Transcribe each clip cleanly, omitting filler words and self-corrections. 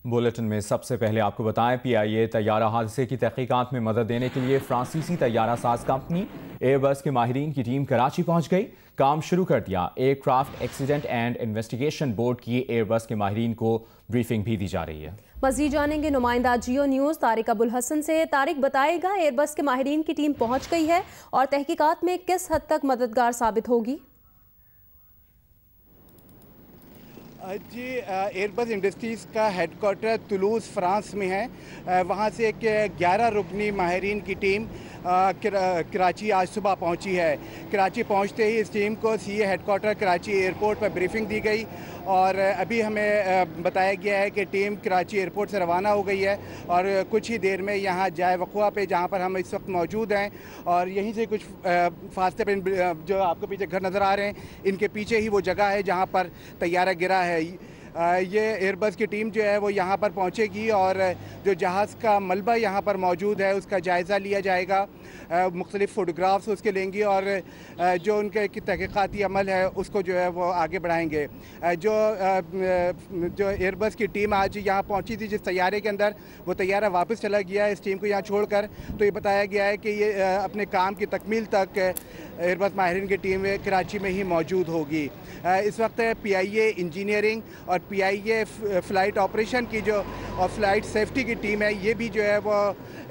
Bulletin में सबसे पहले आपको बताएं, PIA तैयारा हादसे की तहकीकात में मदद देने के लिए फ्रांसीसी तैयारा साज कंपनी एयरबस के माहिरीन की टीम कराची पहुंच गई। काम शुरू कर दिया। Aircraft accident and investigation board की एयरबस के माहिरीन को ब्रीफिंग भी दी जा रही है। मजीद जानेंगे नुमाइंदा जियो न्यूज़ तारिक अबुल हसन से। तारिक बताएगा, एयरबस के माहिरीन की टीम पहुंच गई है और तहकीकात में किस हद तक मददगार साबित होगी? जी, एयरबस इंडस्ट्रीज़ का हेडक्वार्टर तुलूज़ फ्रांस में है। वहाँ से एक 11 रुकनी माहिरीन की टीम कराची आज सुबह पहुँची है। कराची पहुँचते ही इस टीम को CA हेडक्वार्टर कराची एयरपोर्ट पर ब्रीफिंग दी गई और अभी हमें बताया गया है कि टीम कराची एयरपोर्ट से रवाना हो गई है और कुछ ही देर में यहाँ जाए वक़्वा पे, जहाँ पर हम इस वक्त मौजूद हैं, और यहीं से कुछ फासले पर जो आपको पीछे घर नज़र आ रहे हैं, इनके पीछे ही वो जगह है जहाँ पर तैयारा गिरा है। ये एयरबस की टीम जो है वो यहाँ पर पहुँचेगी और जो जहाज़ का मलबा यहाँ पर मौजूद है उसका जायज़ा लिया जाएगा। मुख्तलिफ़ फ़ोटोग्राफ्स उसके लेंगी और जो उनके तहक़ीक़ाती अमल है उसको जो है वो आगे बढ़ाएंगे। जो एयरबस की टीम आज यहाँ पहुँची थी जिस तैयारे के अंदर, वो तैयारा वापस चला गया है इस टीम को यहाँ छोड़कर। तो ये बताया गया है कि ये अपने काम की तकमील तक एयरबस माहिरीन की टीम कराची में ही मौजूद होगी। इस वक्त PIA इंजीनियरिंग और PIA फ़्लाइट ऑपरेशन की जो और फ़्लाइट सेफ्टी की टीम है, ये भी जो है वो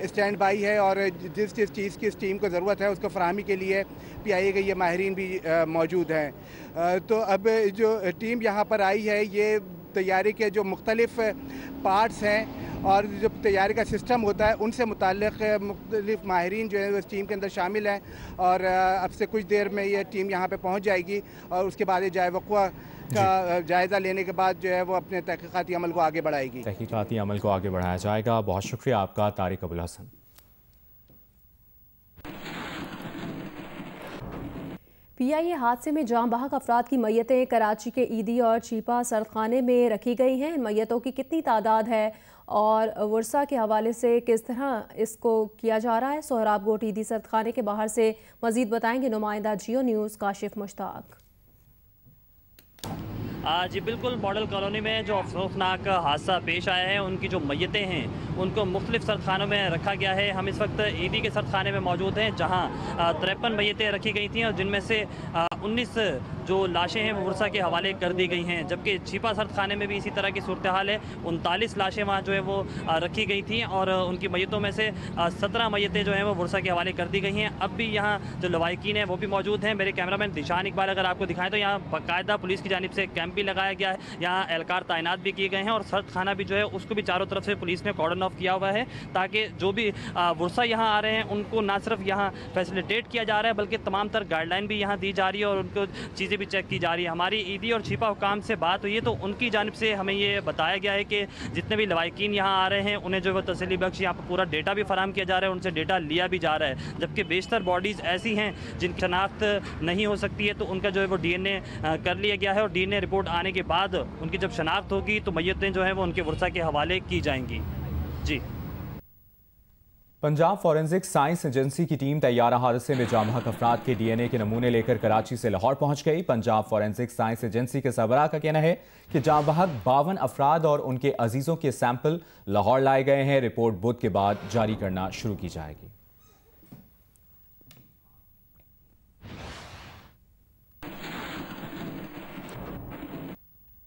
स्टैंड बाई है और जिस चीज़ की इस टीम को ज़रूरत है उसको फराहमी के लिए PIA के ये माहिरीन भी मौजूद हैं। तो अब जो टीम यहाँ पर आई है, ये तैयारी के जो मुख्तलिफ़ पार्ट्स हैं और जो तैयारी का सिस्टम होता है उनसे मुताल्लिक़ मुख्तलिफ़ माहिरीन जो है उस टीम के अंदर शामिल हैं और अब से कुछ देर में ये टीम यहाँ पे पहुँच जाएगी और उसके बाद ये जाए वक़्वा का जायज़ा लेने के बाद जो है वो अपने तहक़ीक़ाती अमल को आगे बढ़ाएगी। तहक़ीक़ाती अमल को आगे बढ़ाया जाएगा। बहुत शुक्रिया आपका तारिक अबुल हसन। PIA हादसे में जाँ बहक अफराद की मैयतें कराची के ईदी और चीपा सर्दखाने में रखी गई हैं। इन मैयतों की कितनी तादाद है और वर्सा के हवाले से किस तरह इसको किया जा रहा है, सोहराब गोट ईदी सर्दखाने के बाहर से मजीद बताएंगे नुमाइंदा जियो न्यूज़ काशिफ मुश्ताक। जी बिल्कुल, मॉडल कॉलोनी में जो अफसोसनाक हादसा पेश आया है, उनकी जो मैयतें हैं उनको मुख्तलिफ सरखानों में रखा गया है। हम इस वक्त ईदी के सरखाने में मौजूद हैं जहां 53 मैयतें रखी गई थी और जिनमें से 19 जो लाशें हैं वो वर्सा के हवाले कर दी गई हैं, जबकि छिपा सरखाने में भी इसी तरह की सूरत हाल है। 39 लाशें वहाँ जो है वो रखी गई थी और उनकी मैयतों में से 17 मैयतें जो हैं वो वर्सा के हवाले कर दी गई हैं। अब भी यहाँ जो लवाहिकीन हैं वो भी मौजूद हैं। मेरे कैमरामैन दिशान इकबाल अगर आपको दिखाएं तो यहाँ बाकायदा पुलिस की जानिब से कैंप भी लगाया गया है, यहाँ एहलकार तैनात भी किए गए हैं और सर्द खाना भी जो है उसको भी चारों तरफ से पुलिस ने कॉर्डन ऑफ किया हुआ है ताकि जो भी वर्सा यहाँ आ रहे हैं उनको ना सिर्फ यहाँ फैसिलिटेट किया जा रहा है बल्कि तमाम तर गाइडलाइन भी यहाँ दी जा रही है और उनको चीज़ें भी चेक की जा रही है। हमारी ईदी और छिपा हुकाम से बात हुई है तो उनकी जानिब से हमें ये बताया गया है कि जितने भी लवाहिकीन यहाँ आ रहे हैं उन्हें जो है तसल्ली बख्श यहाँ पर पूरा डेटा भी फराहम किया जा रहा है, उनसे डेटा लिया भी जा रहा है, जबकि बेशतर बॉडीज़ ऐसी हैं जिनकी शनाख्त नहीं हो सकती है तो उनका जो है वो DNA कर लिया गया है और DNA रिपोर्ट आने के बाद उनकी जब शनाख्त होगी तो मैयतें जो है वो उनके वर्सा के हवाले की जाएंगी। जी, पंजाब फॉरेंसिक साइंस एजेंसी की टीम तैयारा हादसे में जाँ बहक अफराद के DNA के नमूने लेकर कराची से लाहौर पहुंच गई। पंजाब फॉरेंसिक साइंस एजेंसी के सरबराह का कहना है कि जाँ बहक 52 अफराद और उनके अजीजों के सैंपल लाहौर लाए गए हैं। रिपोर्ट बुध के बाद जारी करना शुरू की जाएगी।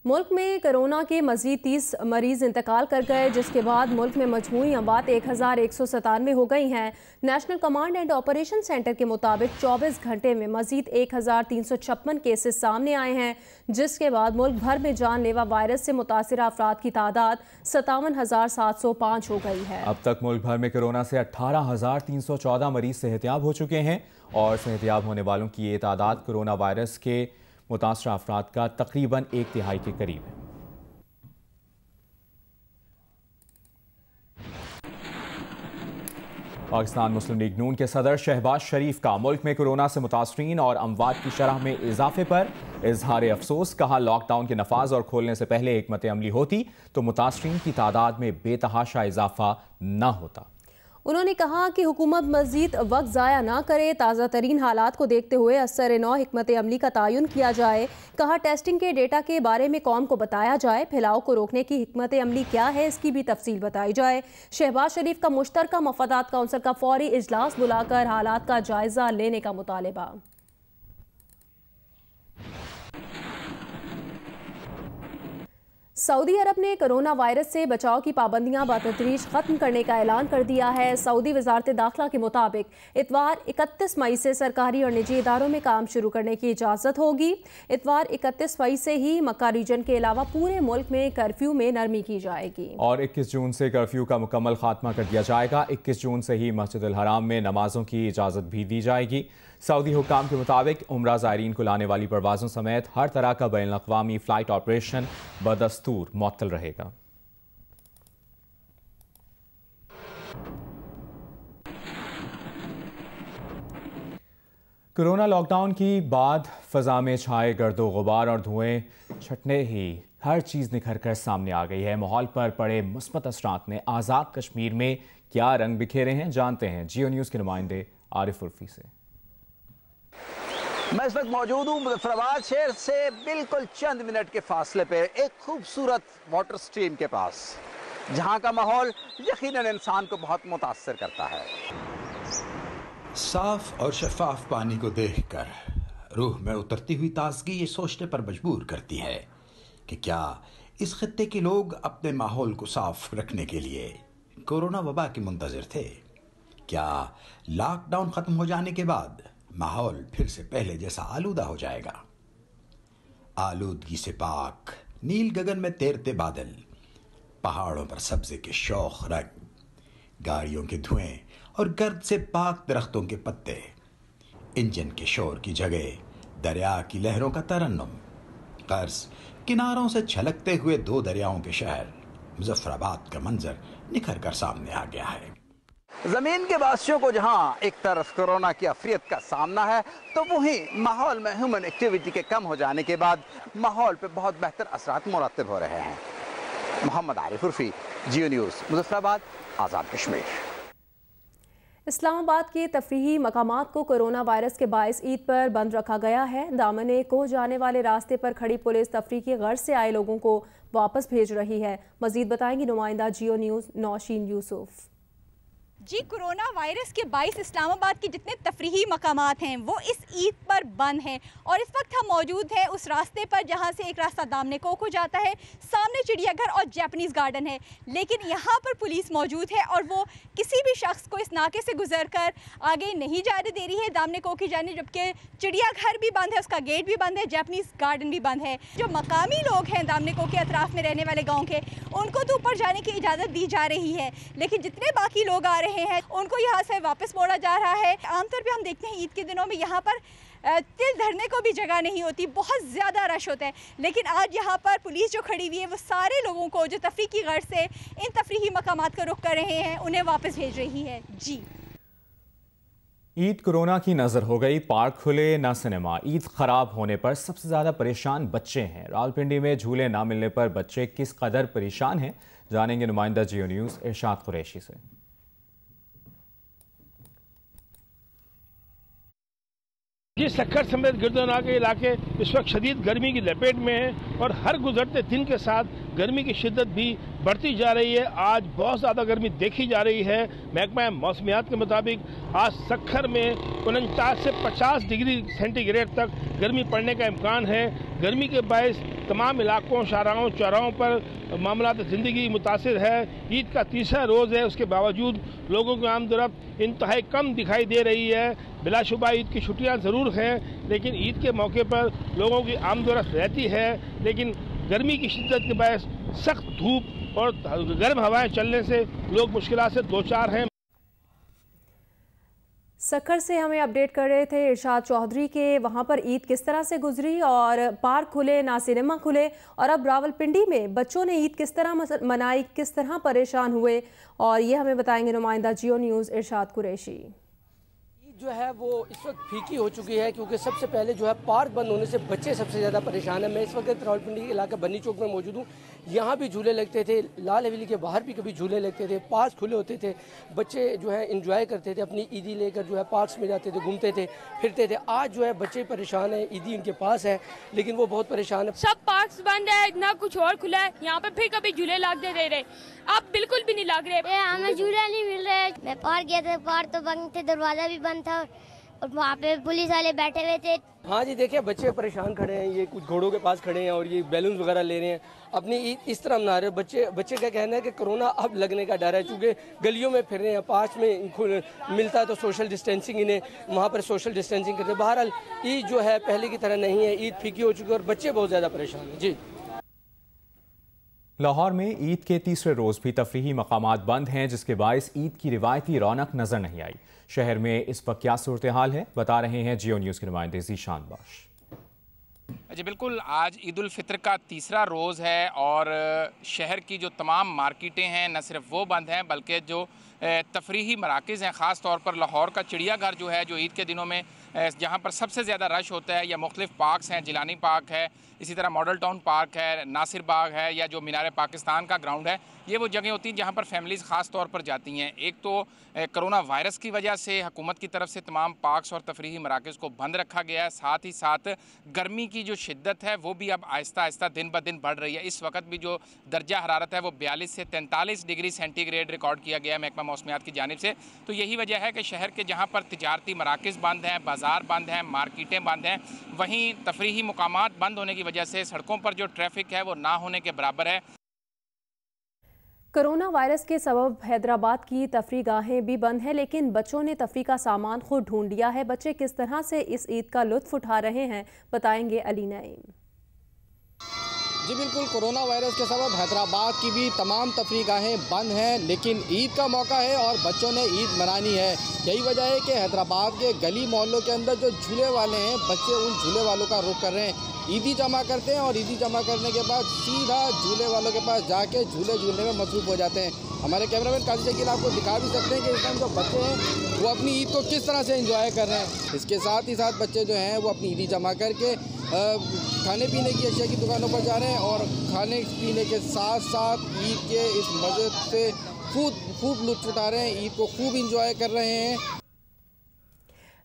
मुल्क में कोरोना के मजीद 30 मरीज इंतकाल कर गए, जिसके बाद मुल्क में मजमूई अमवात 1197 हो गई हैं। National command and operation centre के मुताबिक 24 घंटे में मजीद 1356 केसेस सामने आए हैं, जिसके बाद मुल्क भर में जानलेवा वायरस से मुतासिर अफराद की तादाद 57,705 हो गई है। अब तक मुल्क भर में कोरोना से 18,314 मरीज सेहतियाब हो चुके हैं और सेहतियाब होने वालों की ये तादाद कोरोना वायरस के मुतासर अफराद का तकरीबन 1/3 के करीब है। पाकिस्तान मुस्लिम लीग नून के सदर शहबाज शरीफ का मुल्क में कोरोना से मुतासरीन और अमवात की शरह में इजाफे पर इजहार अफसोस। कहा, लॉकडाउन के नफाज और खोलने से पहले हिकमत अमली होती तो मुतासरीन की तादाद में बेतहाशा इजाफा न होता। उन्होंने कहा कि हुकूमत मज़ीद वक्त ज़ाया ना करे, ताज़ा तरीन हालात को देखते हुए असर-ए-नौ हिकमत अमली का तयन किया जाए। कहा टेस्टिंग के डेटा के बारे में कौम को बताया जाए, फैलाव को रोकने की हिकमत अमली क्या है इसकी भी तफसील बताई जाए। शहबाज शरीफ का मुश्तरका मफादात काउंसिल का फौरी इजलास बुलाकर हालात का जायजा लेने का मुतालबा। सऊदी अरब ने कोरोना वायरस से बचाव की पाबंदियां बतदरीज खत्म करने का ऐलान कर दिया है। सऊदी वजारत दाखिला के मुताबिक इतवार 31 मई से सरकारी और निजी इदारों में काम शुरू करने की इजाज़त होगी। इतवार 31 मई से ही मक्का रीजन के अलावा पूरे मुल्क में कर्फ्यू में नरमी की जाएगी और 21 जून से कर्फ्यू का मुकम्मल खात्मा कर दिया जाएगा। 21 जून से ही मस्जिद अल हराम में नमाजों की इजाज़त भी दी जाएगी। सऊदी हुक्काम के मुताबिक उम्रा ज़ायरीन को लाने वाली परवाज़ों समेत हर तरह का बैनुल अक़वामी फ़्लाइट ऑपरेशन बदस्तूर मुअत्तल रहेगा। कोरोना लॉकडाउन की बाद फ़ज़ा में छाए गर्दो गुबार और धुएं छटने ही हर चीज़ निखर कर सामने आ गई है। माहौल पर पड़े मुस्बत असरात ने आज़ाद कश्मीर में क्या रंग बिखेरे हैं, जानते हैं जियो न्यूज़ के नुमाइंदे आरिफ उर्फी से। मैं इस वक्त मौजूद हूँ मुजफ्फराबाद शहर से बिल्कुल चंद मिनट के फासले पे एक खूबसूरत वाटर स्ट्रीम के पास, जहाँ का माहौल यकीनन इंसान को बहुत मुतासर करता है। साफ और शफाफ पानी को देखकर रूह में उतरती हुई ताजगी ये सोचने पर मजबूर करती है कि क्या इस खित्ते के लोग अपने माहौल को साफ रखने के लिए कोरोना वबा के मुंतज़िर थे। क्या लॉकडाउन खत्म हो जाने के बाद माहौल फिर से पहले जैसा आलूदा हो जाएगा। आलूदगी से पाक नील गगन में तैरते बादल, पहाड़ों पर सब्जे के शौख रंग, गाड़ियों के धुएं और गर्द से पाक दरख्तों के पत्ते, इंजन के शोर की जगह दरिया की लहरों का तरन्नुम, कर्ज किनारों से छलकते हुए दो दरियाओं के शहर मुजफ्फराबाद का मंजर निखर कर सामने आ गया है। जमीन के वासियों को जहां एक तरफ कोरोना की अफरियत का सामना है, तो वहीं माहौल में ह्यूमन एक्टिविटी के कम हो जाने के बाद माहौल पे बहुत बेहतर असरात मुरतब हो रहे हैं। मोहम्मद आरिफ उर्फी, जियो न्यूज़, मुजफ्फराबाद, आज़ाद कश्मीर। इस्लामाबाद के तफरीही मकामात को कोरोना वायरस के बायस ईद पर बंद रखा गया है। दामने को जाने वाले रास्ते पर खड़ी पुलिस तफरीह की गर्ज से आए लोगों को वापस भेज रही है। मजीद बताएंगी नुमाइंदा जियो न्यूज़ नौशीन यूसुफ। जी, कोरोना वायरस के बाइस इस्लामाबाद के जितने तफरीही मकामात हैं वो इस ईद पर बंद हैं और इस वक्त हम मौजूद हैं उस रास्ते पर जहां से एक रास्ता दामने को जाता है, सामने चिड़ियाघर और जापानीज़ गार्डन है, लेकिन यहां पर पुलिस मौजूद है और वो किसी भी शख्स को इस नाके से गुजरकर आगे नहीं जाने दे रही है दामने को की जाने, जबकि चिड़ियाघर भी बंद है, उसका गेट भी बंद है, जापानीज़ गार्डन भी बंद है। जो मकामी लोग हैं दामने को के अतराफ़ में रहने वाले गाँव के, उनको तो ऊपर जाने की इजाज़त दी जा रही है, लेकिन जितने बाकी लोग आ रहे हैं उनको यहाँ से वापस मोड़ा जा रहा है। आमतौर पे हम देखते हैं ईद के दिनों में यहाँ पर तिल धरने को भी जगह नहीं होती, बहुत ज़्यादा रश होता है, लेकिन आज यहाँ पर पुलिस जो खड़ी हुई है वो सारे लोगों को जो तफरीह की गर्ज से इन तफरीही मकामात का रुख कर रहे हैं उन्हें वापस भेज रही है। जी, ईद कोरोना की नज़र हो गई, पार्क खुले ना सिनेमा। ईद खराब होने पर सबसे ज़्यादा परेशान बच्चे हैं। रावलपिंडी में झूले ना मिलने पर बच्चे किस कदर परेशान हैं, जानेंगे नुमाइंदा जियो न्यूज़ इरशाद कुरैशी से। जी, सक्खर समेत गिरदोना के इलाके इस वक्त शदीद गर्मी की लपेट में हैं और हर गुजरते दिन के साथ गर्मी की शिद्दत भी बढ़ती जा रही है। आज बहुत ज़्यादा गर्मी देखी जा रही है। महकमा मौसमियात के मुताबिक आज सक्खर में 49 से 50 डिग्री सेंटीग्रेड तक गर्मी पड़ने का इम्कान है। गर्मी के बायस तमाम इलाकों, शाहराहों, चौराहों पर मामलात ज़िंदगी मुतासिर है। ईद का तीसरा रोज़ है, उसके बावजूद लोगों की आमदरफ्त इंतहाई कम दिखाई दे रही है। बिलाशुबा ईद की छुट्टियां ज़रूर हैं, लेकिन ईद के मौके पर लोगों की आमदरफ्त रहती है, लेकिन गर्मी की शिद्दत के बायस सख्त धूप और गर्म हवाएं चलने से लोग मुश्किलात से दो चार हैं। सक्खर से हमें अपडेट कर रहे थे इरशाद चौधरी के वहाँ पर ईद किस तरह से गुजरी और पार्क खुले ना सिनेमा खुले, और अब रावलपिंडी में बच्चों ने ईद किस तरह मनाई, किस तरह परेशान हुए, और ये हमें बताएंगे नुमाइंदा जियो न्यूज़ इरशाद कुरैशी। जो है वो इस वक्त फीकी हो चुकी है, क्योंकि सबसे पहले जो है पार्क बंद होने से बच्चे सबसे ज़्यादा परेशान हैं। मैं इस वक्त रावलपिंडी के इलाका बन्नी चौक में मौजूद हूँ। यहाँ भी झूले लगते थे, लाल हवेली के बाहर भी कभी झूले लगते थे, पार्क खुले होते थे, बच्चे जो है इंजॉय करते थे, अपनी ईदी लेकर जो है पार्क्स में जाते थे, घूमते थे, फिरते थे। आज जो है बच्चे परेशान हैं, ईदी उनके पास है लेकिन वो बहुत परेशान है। सब पार्क्स बंद है, ना कुछ और खुला है। यहाँ पे फिर कभी झूले लागते दे रहे, अब बिल्कुल भी नहीं लग रहे। हमें झूला नहीं मिल रहा है। मैं पार्क गया था, पार्क तो बंद थे, दरवाजा भी बंद था और वहाँ पे पुलिस वाले बैठे हुए थे। हाँ जी, देखिए बच्चे परेशान खड़े हैं, ये कुछ घोड़ों के पास खड़े हैं और ये बैलून वगैरह ले रहे हैं, अपनी ईद इस तरह मना रहे हैं। बच्चे का कहना है कि कोरोना अब लगने का डर है, चूँकि गलियों में फिर रहे हैं, पास में मिलता है तो सोशल डिस्टेंसिंग, इन्हें वहाँ पर सोशल डिस्टेंसिंग करते हैं। बहरहाल ईद जो है पहले की तरह नहीं है, ईद फीकी हो चुकी है और बच्चे बहुत ज़्यादा परेशान हैं। जी, लाहौर में ईद के तीसरे रोज़ भी तफरीही मकामात बंद हैं, जिसके बायस ईद की रिवायती रौनक नजर नहीं आई। शहर में इस वक्त क्या सूरत हाल है, बता रहे हैं जियो न्यूज़ के नुमाइंदे ज़ीशान बाश। जी बिल्कुल, आज ईद उल फितर का तीसरा रोज़ है और शहर की जो तमाम मार्केटें हैं न सिर्फ वो बंद हैं बल्कि जो तफरीही मराकज़ हैं, ख़ास तौर पर लाहौर का चिड़ियाघर जो है, जो ईद के दिनों में जहाँ पर सबसे ज़्यादा रश होता है, या मुख्तलिफ पार्क्स हैं, जिलानी पार्क है, इसी तरह मॉडल टाउन पार्क है, नासिर बाग है, या जो मीनार पाकिस्तान का ग्राउंड है, ये वो जगह होती हैं जहाँ पर फैमिलीज़ ख़ास तौर पर जाती हैं। एक तो कोरोना वायरस की वजह से हुकूमत की तरफ से तमाम पार्क्स और तफरीही मराकज़ को बंद रखा गया है, साथ ही साथ गर्मी की जो शिद्दत है वो भी अब आहिस्ता आहिस्ता दिन ब दिन बढ़ रही है। इस वक्त भी जो दर्जा हरारत है वो 42 से 43 डिग्री सेंटीग्रेड रिकॉर्ड किया गया है महकमा मौसमियात की जानिब से। तो यही वजह है कि शहर के जहाँ पर तिजारती मराकज़ बंद हैं, बाज़ार बंद हैं, मार्केटें बंद हैं, वहीं तफरीही मकामात बंद होने की वजह से सड़कों पर जो ट्रैफिक है वो ना होने के बराबर है। कोरोना वायरस के सबब हैदराबाद की तफरीह गाहें भी बंद हैं, लेकिन बच्चों ने तफरीह का सामान खुद ढूंढ लिया है। बच्चे किस तरह से इस ईद का लुत्फ उठा रहे हैं, बताएंगे अली नईम। जी बिल्कुल, कोरोना वायरस के सबब हैदराबाद की भी तमाम तफरीह गाहें बंद हैं, लेकिन ईद का मौका है और बच्चों ने ईद मनानी है। यही वजह है कि हैदराबाद के गली मोहल्लों के अंदर जो झूले वाले हैं, बच्चे उन झूले वालों का रुख कर रहे हैं। ईदी जमा करते हैं और ईदी जमा करने के बाद सीधा झूले वालों के पास जाके झूले झूलने में मसरूफ़ हो जाते हैं। हमारे कैमरामैन काजी शकील आपको दिखा भी सकते हैं कि इस टाइम जो बच्चे हैं वो अपनी ईद को किस तरह से एंजॉय कर रहे हैं। इसके साथ ही साथ बच्चे जो हैं वो अपनी ईदी जमा करके खाने पीने की अशिया की दुकानों पर जा रहे हैं और खाने पीने के साथ साथ ईद के इस मज़े से खूब लुत्फ़ उठा रहे हैं, ईद को खूब इंजॉय कर रहे हैं।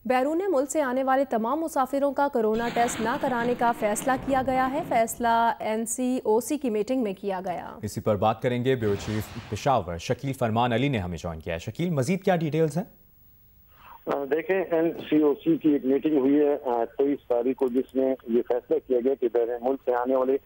बैरून मुल्क से आने वाले तमाम मुसाफिरों का कोरोना टेस्ट न कराने का फैसला किया गया है। फैसला NCOC की मीटिंग में किया गया। इसी पर बात करेंगे ब्यूरो चीफ पेशावर शकील फरमान अली ने हमें ज्वाइन किया है। शकील, मजीद क्या डिटेल्स हैं? देखें, NCOC की एक मीटिंग हुई है 23 तारीख को, जिसमें ये फैसला किया गया कि बैरून मुल्क से आने वाले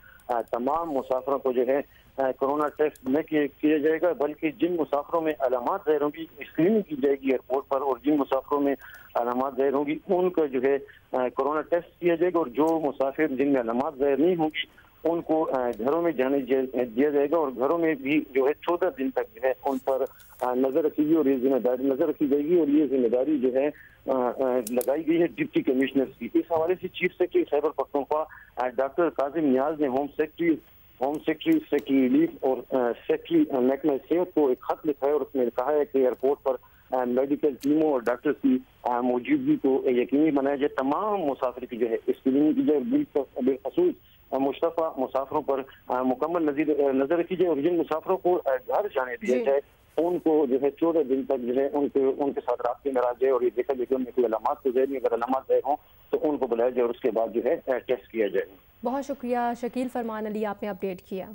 तमाम मुसाफिरों को जो है कोरोना टेस्ट न किया जाएगा, बल्कि जिन मुसाफिरों में अलामात ज़ाहिर होंगी स्क्रीनिंग की जाएगी एयरपोर्ट पर, और जिन मुसाफिरों में अलामात ज़ाहिर होंगी उनका जो है कोरोना टेस्ट किया जाएगा, और जो मुसाफिर जिनमें अलामात ज़ाहिर नहीं होंगी उनको घरों में जाने दिया जाएगा, और घरों में भी जो है 14 दिन तक जो है उन पर नजर रखी और ये जिम्मेदारी नजर रखी जाएगी, और ये जिम्मेदारी जो है लगाई गई है डिप्टी कमिश्नर की। इस हवाले से chief secretary Khyber Pakhtunkhwa doctor Kazim Niaz ने होम सेक्रेटरी रिलीफ और सेक्रेटरी महकमा सेहत को एक खत लिखा है, और उसमें कहा है कि एयरपोर्ट पर मेडिकल टीमों और डॉक्टर्स की मौजूदगी को यकीनी बनाया जाए, तमाम मुसाफिर की जो है स्क्रीनिंग की जाए, बिलखसूस मुस्तफा मुसाफिरों पर मुकम्मल नजर रखी जाए, और जिन मुसाफिरों को घर जाने दिया जाए उनको जो है 14 दिन तक जो है उनके साथ रास्ते में रहा जाए, और ये देखा जाए कि उनमें कोई अलामात तो जाए नहीं, अगर अलामात जाए हों तो उनको बुलाया जाए और उसके बाद जो है टेस्ट किया जाए। बहुत शुक्रिया शकील फरमान अली, आपने अपडेट किया।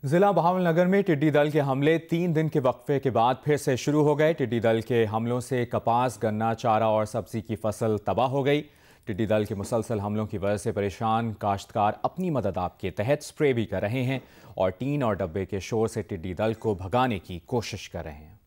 जिला बहावलनगर में टिड्डी दल के हमले 3 दिन के वक्फे के बाद फिर से शुरू हो गए। टिड्डी दल के हमलों से कपास, गन्ना, चारा और सब्जी की फसल तबाह हो गई। टिड्डी दल के मुसलसल हमलों की वजह से परेशान काश्तकार अपनी मदद आप के तहत स्प्रे भी कर रहे हैं और टीन और डब्बे के शोर से टिड्डी दल को भगाने की कोशिश कर रहे हैं।